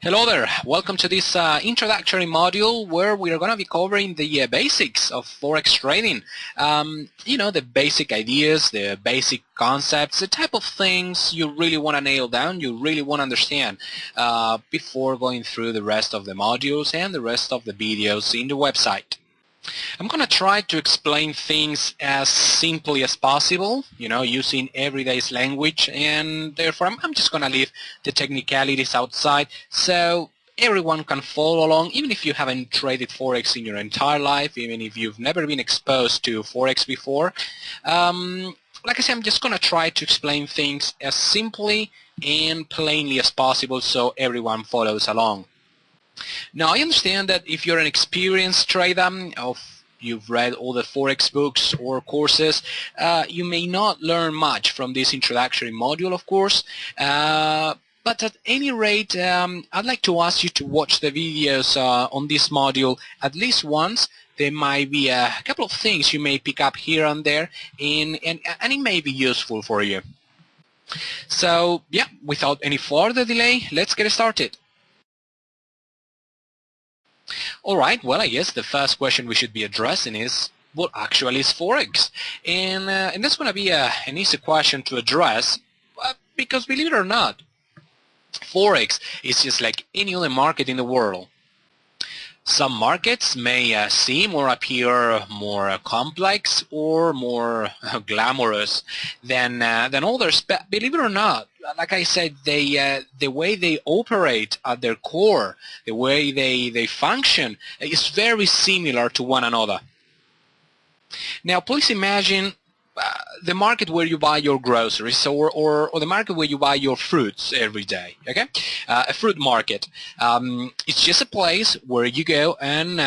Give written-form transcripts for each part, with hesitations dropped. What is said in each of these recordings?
Hello there, welcome to this introductory module where we are going to be covering the basics of Forex trading. The basic ideas, the basic concepts, the type of things you really want to nail down, you really want to understand before going through the rest of the modules and the rest of the videos in the website. I'm going to try to explain things as simply as possible, using everyday's language, and therefore I'm just going to leave the technicalities outside so everyone can follow along, even if you haven't traded Forex in your entire life, even if you've never been exposed to Forex before. Like I said, I'm just going to try to explain things as simply and plainly as possible so everyone follows along. Now, I understand that if you're an experienced trader, you've read all the Forex books or courses, you may not learn much from this introductory module, of course, but at any rate, I'd like to ask you to watch the videos on this module at least once. There might be a couple of things you may pick up here and there, and it may be useful for you. So, yeah, without any further delay, let's get started. Alright, well, I guess the first question we should be addressing is, what actually is Forex? And that's going to be an easy question to address because, believe it or not, Forex is just like any other market in the world. Some markets may seem or appear more complex or more glamorous than others, but believe it or not, like I said, the way they operate at their core, the way they function is very similar to one another. Now, please imagine the market where you buy your groceries or the market where you buy your fruits every day, okay? A fruit market. It's just a place where you go and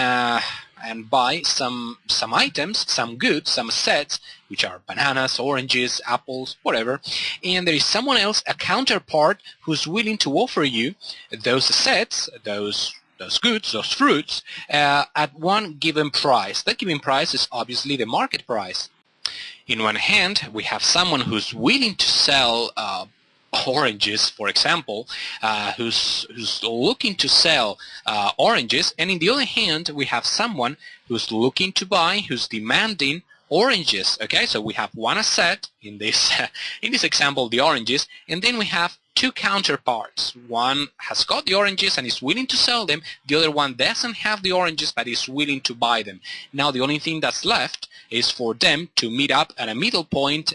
buy some items, some goods, some assets, which are bananas, oranges, apples, whatever, and there is someone else, a counterpart, who's willing to offer you those assets, those goods, those fruits, at one given price. That given price is obviously the market price. In one hand, we have someone who's willing to sell oranges, for example, who's looking to sell oranges, and in the other hand, we have someone who's looking to buy, who's demanding oranges. Okay, so we have one asset in this example, the oranges, and then we have two counterparts. One has got the oranges and is willing to sell them. The other one doesn't have the oranges but is willing to buy them. Now the only thing that's left is for them to meet up at a middle point,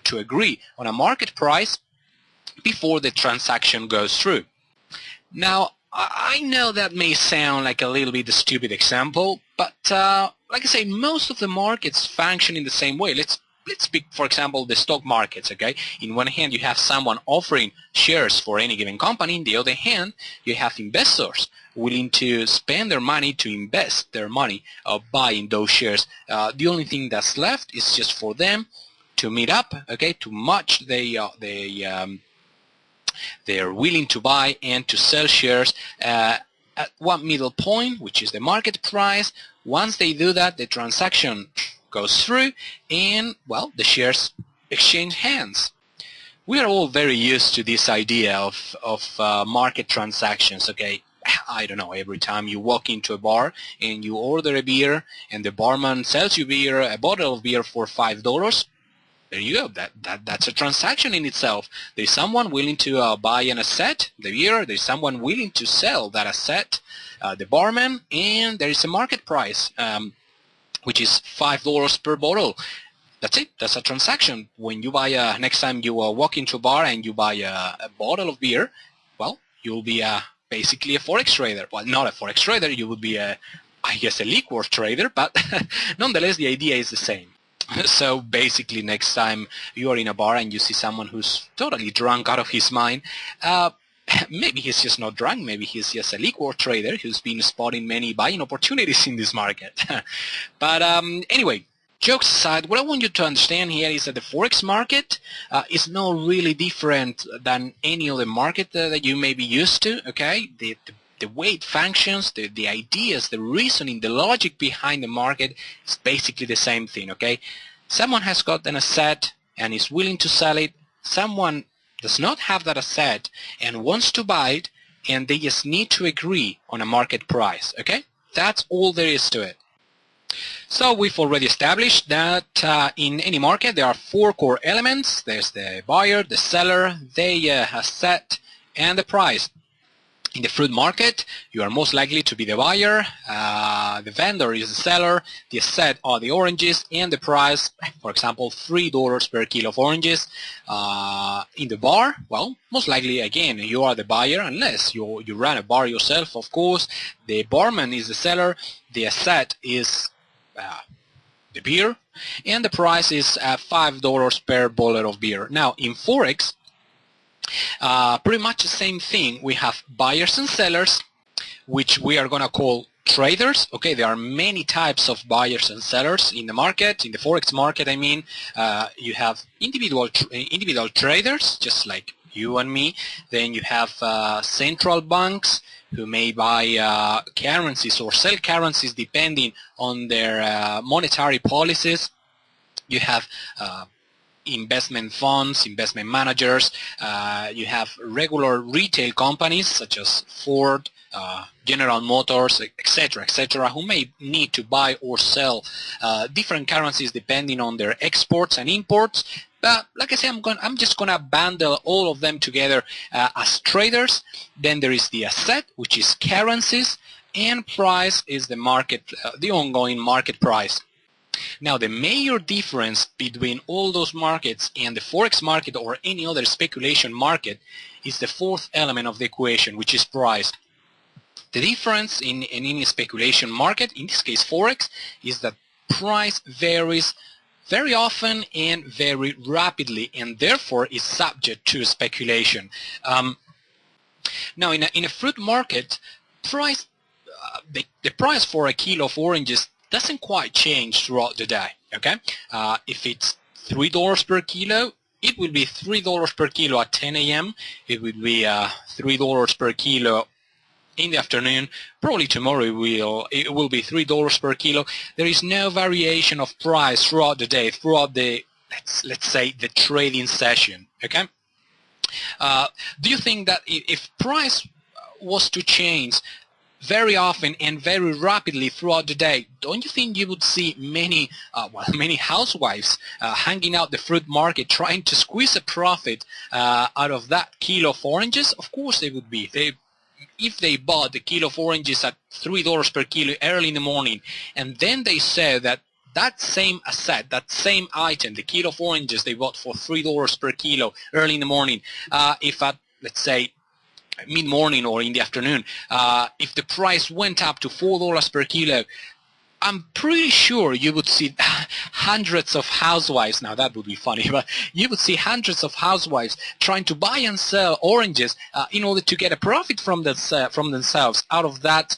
to agree on a market price before the transaction goes through. Now, I know that may sound like a little bit a stupid example, but like I say, most of the markets function in the same way. Let's pick, for example, the stock markets, okay? In one hand, you have someone offering shares for any given company. In the other hand, you have investors willing to spend their money to invest their money buying those shares. The only thing that's left is just for them to meet up, okay, to match they're willing to buy and to sell shares at one middle point, which is the market price. Once they do that, the transaction goes through and, well, the shares exchange hands. We are all very used to this idea of market transactions, okay? I don't know, every time you walk into a bar and you order a beer and the barman sells you beer, a bottle of beer for $5, there you go. That's a transaction in itself. There's someone willing to buy an asset, the beer. There's someone willing to sell that asset, the barman, and there is a market price, which is $5 per bottle. That's it. That's a transaction. When you buy next time you walk into a bar and you buy a bottle of beer, well, you'll be basically a Forex trader. Well, not a Forex trader. You would be I guess, a liquor trader, but nonetheless, the idea is the same. So basically, next time you are in a bar and you see someone who's totally drunk out of his mind, maybe he's just not drunk, maybe he's just a liquor trader who's been spotting many buying opportunities in this market. But anyway, jokes aside, what I want you to understand here is that the Forex market is not really different than any other market that you may be used to, okay? The way it functions, the ideas, the reasoning, the logic behind the market is basically the same thing, okay? Someone has got an asset and is willing to sell it. Someone does not have that asset and wants to buy it. and they just need to agree on a market price, okay? That's all there is to it. So we've already established that in any market there are four core elements. There's the buyer, the seller, the asset, and the price. In the fruit market, you are most likely to be the buyer, the vendor is the seller, the asset are the oranges, and the price, for example, $3 per kilo of oranges. In the bar, well, most likely, again, you are the buyer, unless you run a bar yourself, of course. The barman is the seller, the asset is the beer, and the price is $5 per bottle of beer. Now, in Forex, pretty much the same thing. We have buyers and sellers, which we are going to call traders. Okay, there are many types of buyers and sellers in the market, in the Forex market. I mean, you have individual traders, just like you and me. Then you have central banks who may buy currencies or sell currencies depending on their monetary policies. You have investment funds, investment managers, you have regular retail companies such as Ford, General Motors, etc., who may need to buy or sell different currencies depending on their exports and imports. But like I say, I'm just gonna bundle all of them together as traders. Then there is the asset, which is currencies, and price is the market, the ongoing market price. Now, the major difference between all those markets and the Forex market or any other speculation market is the fourth element of the equation, which is price. The difference in any speculation market, in this case Forex, is that price varies very often and very rapidly, and therefore is subject to speculation. Now, in a fruit market, price the price for a kilo of oranges doesn't quite change throughout the day. Okay, if it's $3 per kilo, it will be $3 per kilo at 10 a.m. It will be $3 per kilo in the afternoon. Probably tomorrow it will be $3 per kilo. There is no variation of price throughout the day, throughout the let's say the trading session. Okay. Do you think that if price was to change very often and very rapidly throughout the day, don't you think you would see many housewives hanging out the fruit market trying to squeeze a profit out of that kilo of oranges? Of course they would be. If they bought the kilo of oranges at $3 per kilo early in the morning, and then they said that that same asset, that same item, the kilo of oranges they bought for $3 per kilo early in the morning, if at, let's say, mid-morning or in the afternoon, if the price went up to $4 per kilo, I'm pretty sure you would see hundreds of housewives. Now that would be funny, but you would see hundreds of housewives trying to buy and sell oranges in order to get a profit from themselves out of that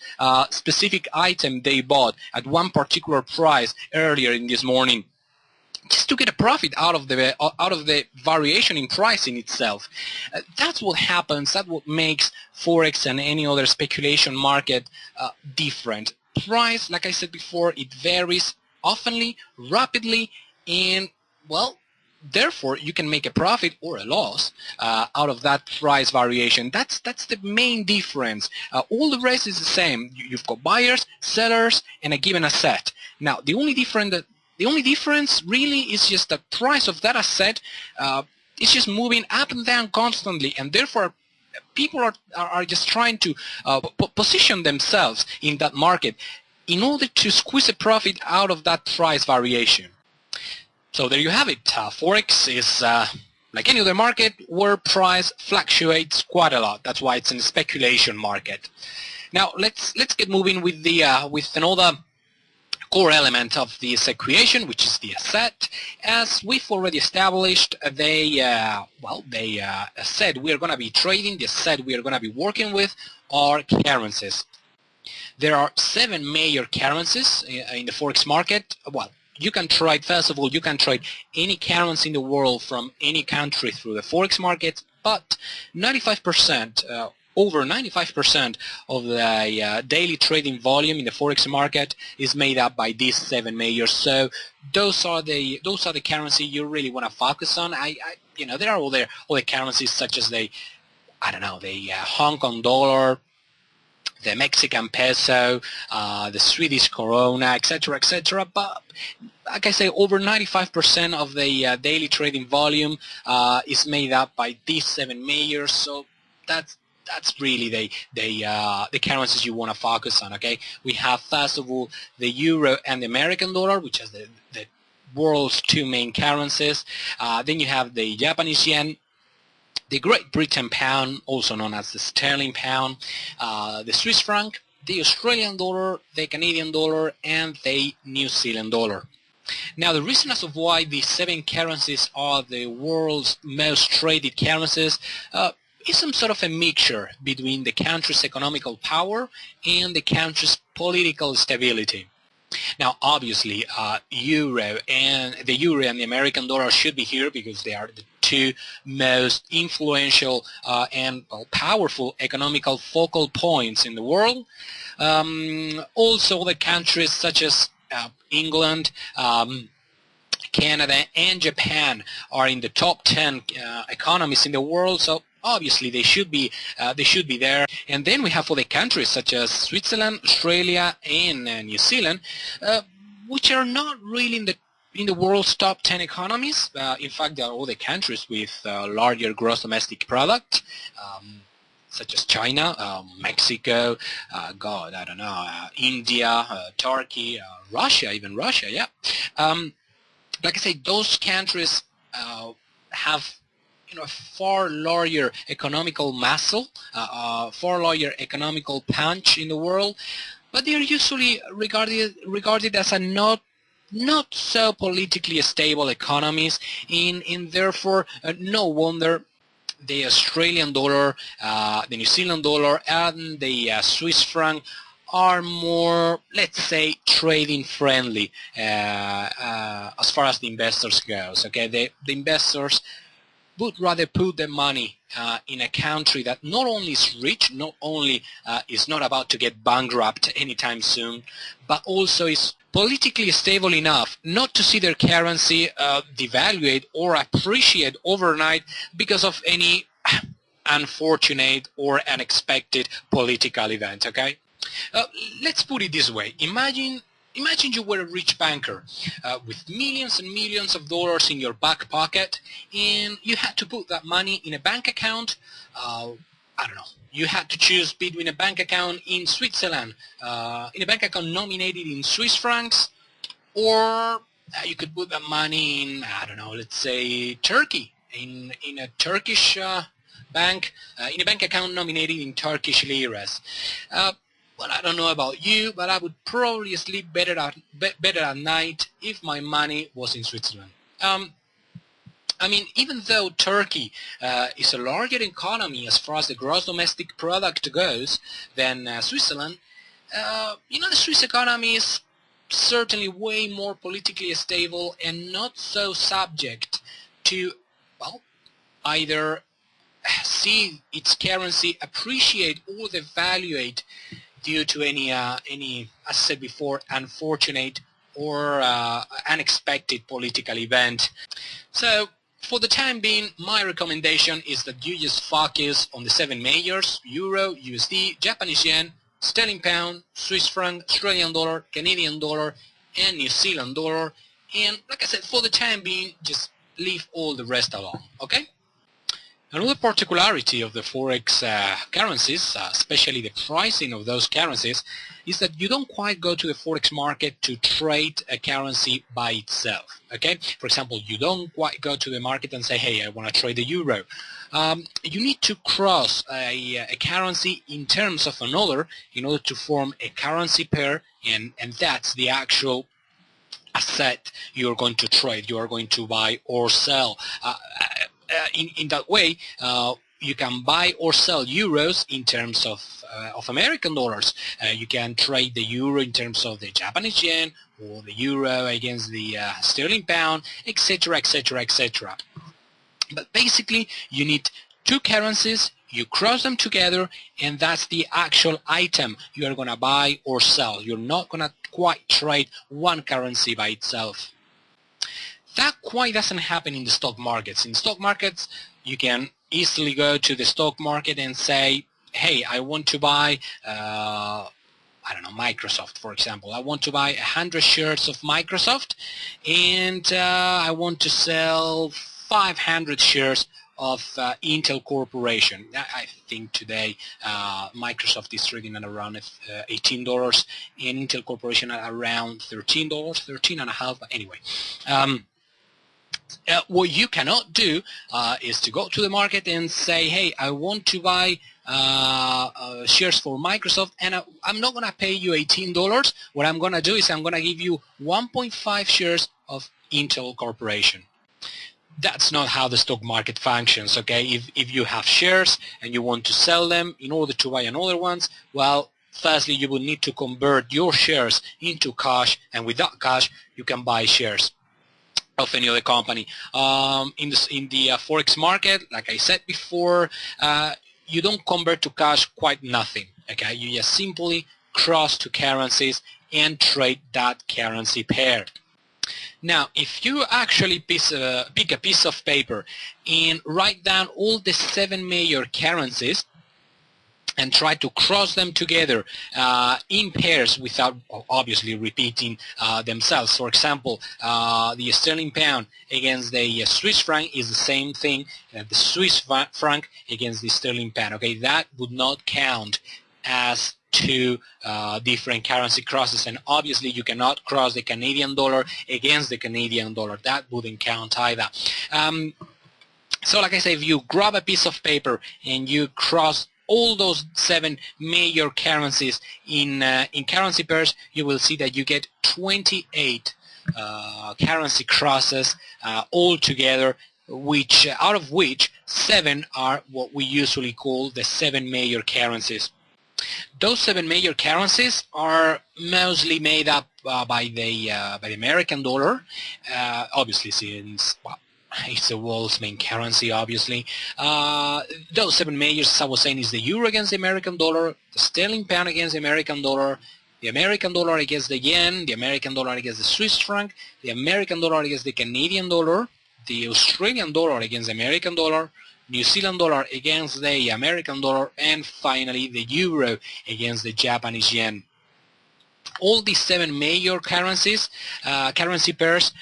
specific item they bought at one particular price earlier in this morning, just to get a profit out of the variation in pricing itself. That's what happens. That's what makes Forex and any other speculation market different. Price, like I said before, it varies oftenly, rapidly, and, well, therefore you can make a profit or a loss out of that price variation. That's the main difference. All the rest is the same. You've got buyers, sellers, and a given asset. Now, the only difference really is just the price of that asset is just moving up and down constantly, and therefore people are just trying to position themselves in that market in order to squeeze a profit out of that price variation. So there you have it. Forex is like any other market where price fluctuates quite a lot. That's why it's a speculation market. Now let's get moving with another core element of this equation, which is the asset. As we've already established, they said we are going to be trading. The asset we are going to be working with are currencies. There are 7 major currencies in the Forex market. Well, you can trade, first of all, you can trade any currency in the world from any country through the Forex market, but 95%, over 95% of the daily trading volume in the Forex market is made up by these 7 majors. So those are the currency you really want to focus on. You know, there are other currencies such as I don't know, the Hong Kong dollar, the Mexican peso, the Swedish krona, etc. But like I say, over 95% of the daily trading volume is made up by these 7 majors. So that's really the currencies you want to focus on. Okay, we have first of all the euro and the American dollar, which is the world's 2 main currencies. Then you have the Japanese yen, the Great Britain pound, also known as the sterling pound, the Swiss franc, the Australian dollar, the Canadian dollar, and the New Zealand dollar. Now, the reason as of why these 7 currencies are the world's most traded currencies is some sort of a mixture between the country's economical power and the country's political stability. Now, obviously, euro and the American dollar should be here because they are the 2 most influential and powerful economical focal points in the world. Also, the countries such as England, Canada, and Japan are in the top 10 economies in the world. So obviously they should be there. And then we have other countries such as Switzerland, Australia, and New Zealand, which are not really in the world's top 10 economies. In fact, there are other countries with larger gross domestic product, such as China, Mexico, India, Turkey, Russia, even Russia, yeah. Like I say, those countries have a far larger economical muscle, far larger economical punch in the world, but they are usually regarded as a not so politically stable economies, and therefore no wonder the Australian dollar, the New Zealand dollar, and the Swiss franc are more, let's say, trading friendly as far as the investors goes. Okay, the investors would rather put their money in a country that not only is rich, not only is not about to get bankrupt anytime soon, but also is politically stable enough not to see their currency devaluate or appreciate overnight because of any unfortunate or unexpected political event. Okay, let's put it this way. Imagine you were a rich banker with millions and millions of dollars in your back pocket, and you had to put that money in a bank account. I don't know. You had to choose between a bank account in Switzerland, in a bank account nominated in Swiss francs, or you could put that money in, I don't know, let's say Turkey, in a Turkish bank, in a bank account nominated in Turkish liras. Well, I don't know about you, but I would probably sleep better at night if my money was in Switzerland. I mean, even though Turkey is a larger economy as far as the gross domestic product goes than Switzerland, the Swiss economy is certainly way more politically stable and not so subject to, well, either see its currency appreciate or devaluate due to any, as I said before, unfortunate or unexpected political event. So, for the time being, my recommendation is that you just focus on the 7 majors: Euro, USD, Japanese yen, Sterling pound, Swiss franc, Australian dollar, Canadian dollar, and New Zealand dollar. And like I said, for the time being, just leave all the rest alone, okay? Another particularity of the Forex currencies, especially the pricing of those currencies, is that you don't quite go to the Forex market to trade a currency by itself, okay? For example, you don't quite go to the market and say, hey, I want to trade the euro. You need to cross a currency in terms of another in order to form a currency pair, and that's the actual asset you're going to trade, you are going to buy or sell. In that way, you can buy or sell euros in terms of American dollars. You can trade the euro in terms of the Japanese yen or the euro against the sterling pound, etc., etc., etc. But basically, you need 2 currencies, you cross them together, and that's the actual item you are going to buy or sell. You're not going to quite trade one currency by itself. That quite doesn't happen in the stock markets. In stock markets, you can easily go to the stock market and say, hey, I want to buy I don't know, Microsoft, for example. I want to buy 100 shares of Microsoft, and I want to sell 500 shares of Intel Corporation. I think today Microsoft is trading at around $18, and Intel Corporation at around $13, $13.5. But anyway, what you cannot do is to go to the market and say, hey, I want to buy shares for Microsoft, and I'm not going to pay you $18. What I'm going to do is I'm going to give you 1.5 shares of Intel Corporation. That's not how the stock market functions, okay? If you have shares and you want to sell them in order to buy another ones, well, firstly, you will need to convert your shares into cash, and with that cash, you can buy shares of any other company. In the Forex market, like I said before, you don't convert to cash quite nothing, okay? You just simply cross to currencies and trade that currency pair. Now, if you actually pick a piece of paper and write down all the 7 major currencies and try to cross them together in pairs without obviously repeating themselves. For example, the sterling pound against the Swiss franc is the same thing, the Swiss franc against the sterling pound. Okay, that would not count as two different currency crosses, and obviously you cannot cross the Canadian dollar against the Canadian dollar. That wouldn't count either. So like I say, if you grab a piece of paper and you cross all those 7 major currencies in currency pairs, you will see that you get 28 currency crosses altogether, which out of which 7 are what we usually call the 7 major currencies. Those 7 major currencies are mostly made up by the American dollar, obviously, since, well, it's the world's main currency, obviously. Those 7 majors, as I was saying, is the euro against the American dollar, the sterling pound against the American dollar against the yen, the American dollar against the Swiss franc, the American dollar against the Canadian dollar, the Australian dollar against the American dollar, New Zealand dollar against the American dollar, and finally the euro against the Japanese yen. All these 7 major currencies, currency pairs,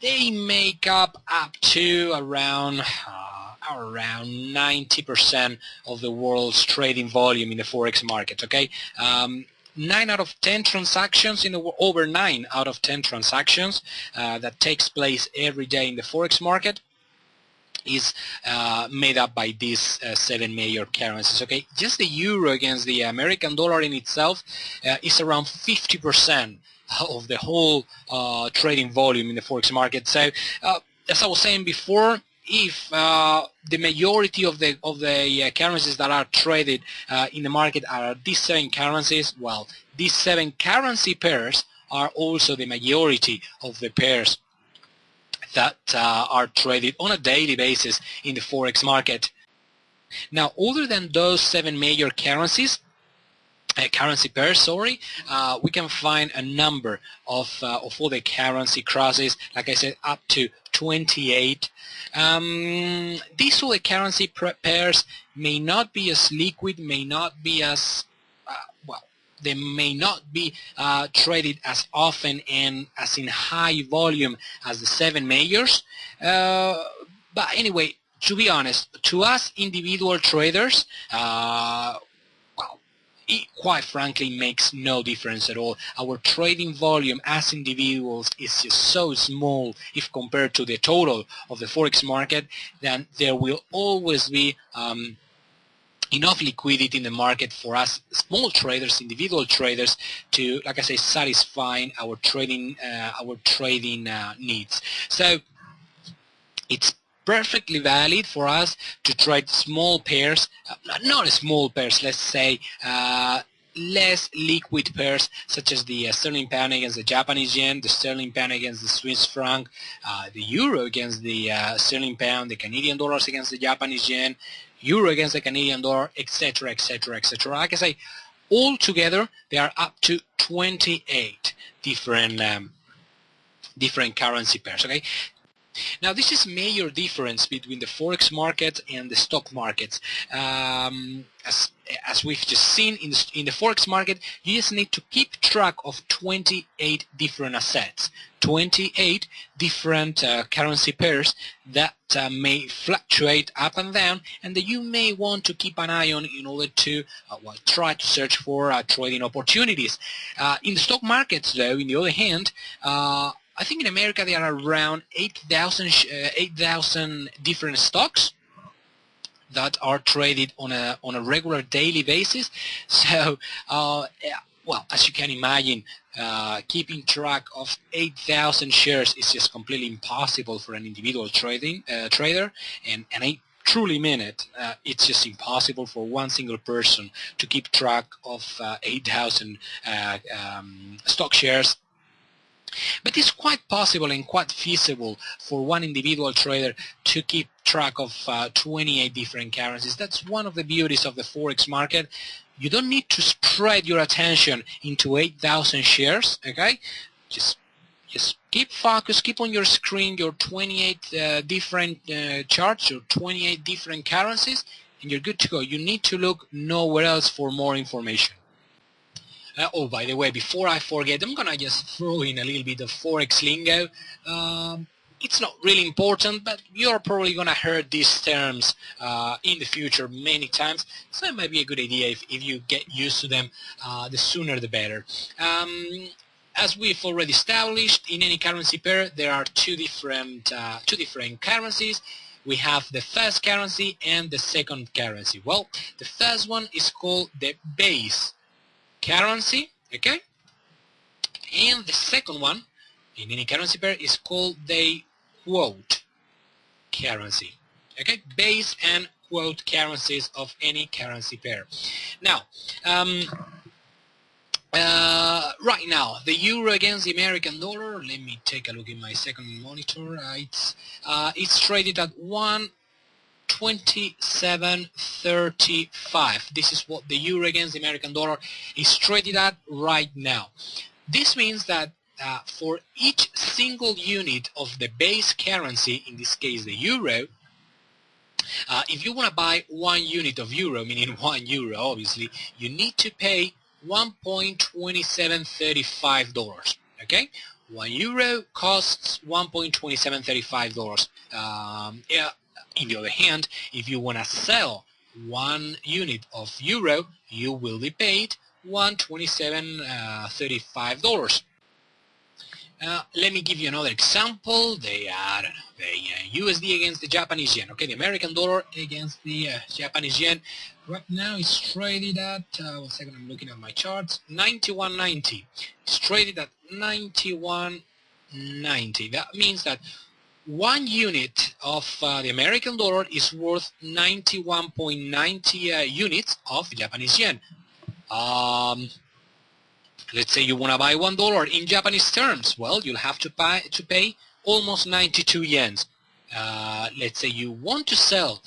they make up to around 90% of the world's trading volume in the Forex market, okay? 9 out of 10 transactions over 9 out of 10 transactions that takes place every day in the Forex market is made up by these 7 major currencies, okay? Just the euro against the American dollar in itself is around 50% of the whole trading volume in the Forex market. So as I was saying before, if the majority of the currencies that are traded in the market are these 7 currencies, well, these 7 currency pairs are also the majority of the pairs that are traded on a daily basis in the Forex market. Now, other than those 7 major currencies, currency pairs, we can find a number of all the currency crosses, like I said, up to 28. These other currency pairs may not be as liquid, may not be as they may not be traded as often and as in high volume as the 7 majors. But anyway, to be honest, to us individual traders, it quite frankly makes no difference at all. Our trading volume as individuals is just so small if compared to the total of the Forex market, then there will always be enough liquidity in the market for us small traders, individual traders, to, like I say, satisfy our trading needs. So it's perfectly valid for us to trade small pairs, not small pairs, let's say less liquid pairs, such as the sterling pound against the Japanese yen, the sterling pound against the Swiss franc, the euro against the sterling pound, the Canadian dollars against the Japanese yen, euro against the Canadian dollar, etc., etc., etc. Like I say, all together there are up to 28 different currency pairs. Okay, Now, this is a major difference between the Forex market and the stock markets. As we've just seen in the Forex market, you just need to keep track of 28 different assets, 28 different currency pairs that may fluctuate up and down, and that you may want to keep an eye on in order to try to search for trading opportunities. In the stock markets, though, on the other hand, I think in America there are around 8,000 different stocks that are traded on a regular daily basis. So, well, as you can imagine, keeping track of 8,000 shares is just completely impossible for an individual trader, and I truly mean it. It's just impossible for one single person to keep track of 8,000 stock shares. But it's quite possible and quite feasible for one individual trader to keep track of 28 different currencies. That's one of the beauties of the Forex market. You don't need to spread your attention into 8,000 shares, okay? Just keep focused, keep on your screen your 28 different charts, your 28 different currencies, and you're good to go. You need to look nowhere else for more information. Oh, by the way, before I forget, I'm going to just throw in a little bit of Forex Lingo. It's not really important, but you're probably going to hear these terms in the future many times, so it might be a good idea if you get used to them, the sooner the better. As we've already established, in any currency pair, there are two different currencies. We have the first currency and the second currency. Well, the first one is called the base currency, okay? And the second one in any currency pair is called the quote currency, okay? Base and quote currencies of any currency pair. Now, right now, the euro against the American dollar, let me take a look in my second monitor. It's traded at 127.35. This is what the euro against the American dollar is traded at right now. This means that for each single unit of the base currency, in this case the euro, if you want to buy 1 unit of euro, meaning 1 euro obviously, you need to pay $1.2735, okay? 1 euro costs $1.2735. In the other hand, if you want to sell 1 unit of euro, you will be paid $1.2735. Let me give you another example. The USD against the Japanese yen. Okay, the American dollar against the Japanese yen. Right now it's traded at, one second, I'm looking at my charts, 91.90. It's traded at 91.90. That means that 1 unit of the American dollar is worth 91.90 units of Japanese yen. Let's say you want to buy $1 in Japanese terms. Well, you'll have to pay almost 92 yens. Let's say you want to sell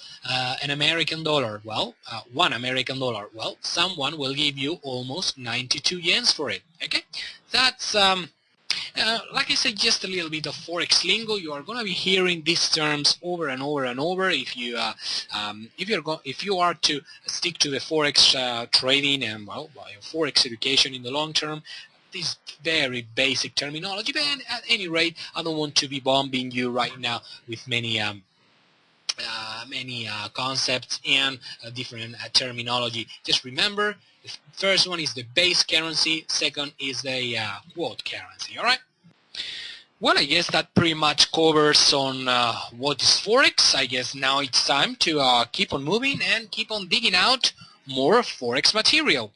an American dollar. Well, 1 American dollar. Well, someone will give you almost 92 yens for it. Okay, that's like I said, just a little bit of Forex lingo. You are going to be hearing these terms over and over and over if you are to stick to the Forex trading and Forex education in the long term. This very basic terminology, but at any rate, I don't want to be bombing you right now with many concepts and different terminology. Just remember, the first one is the base currency, second is the quote currency, alright? Well, I guess that pretty much covers on what is Forex. I guess now it's time to keep on moving and keep on digging out more Forex material.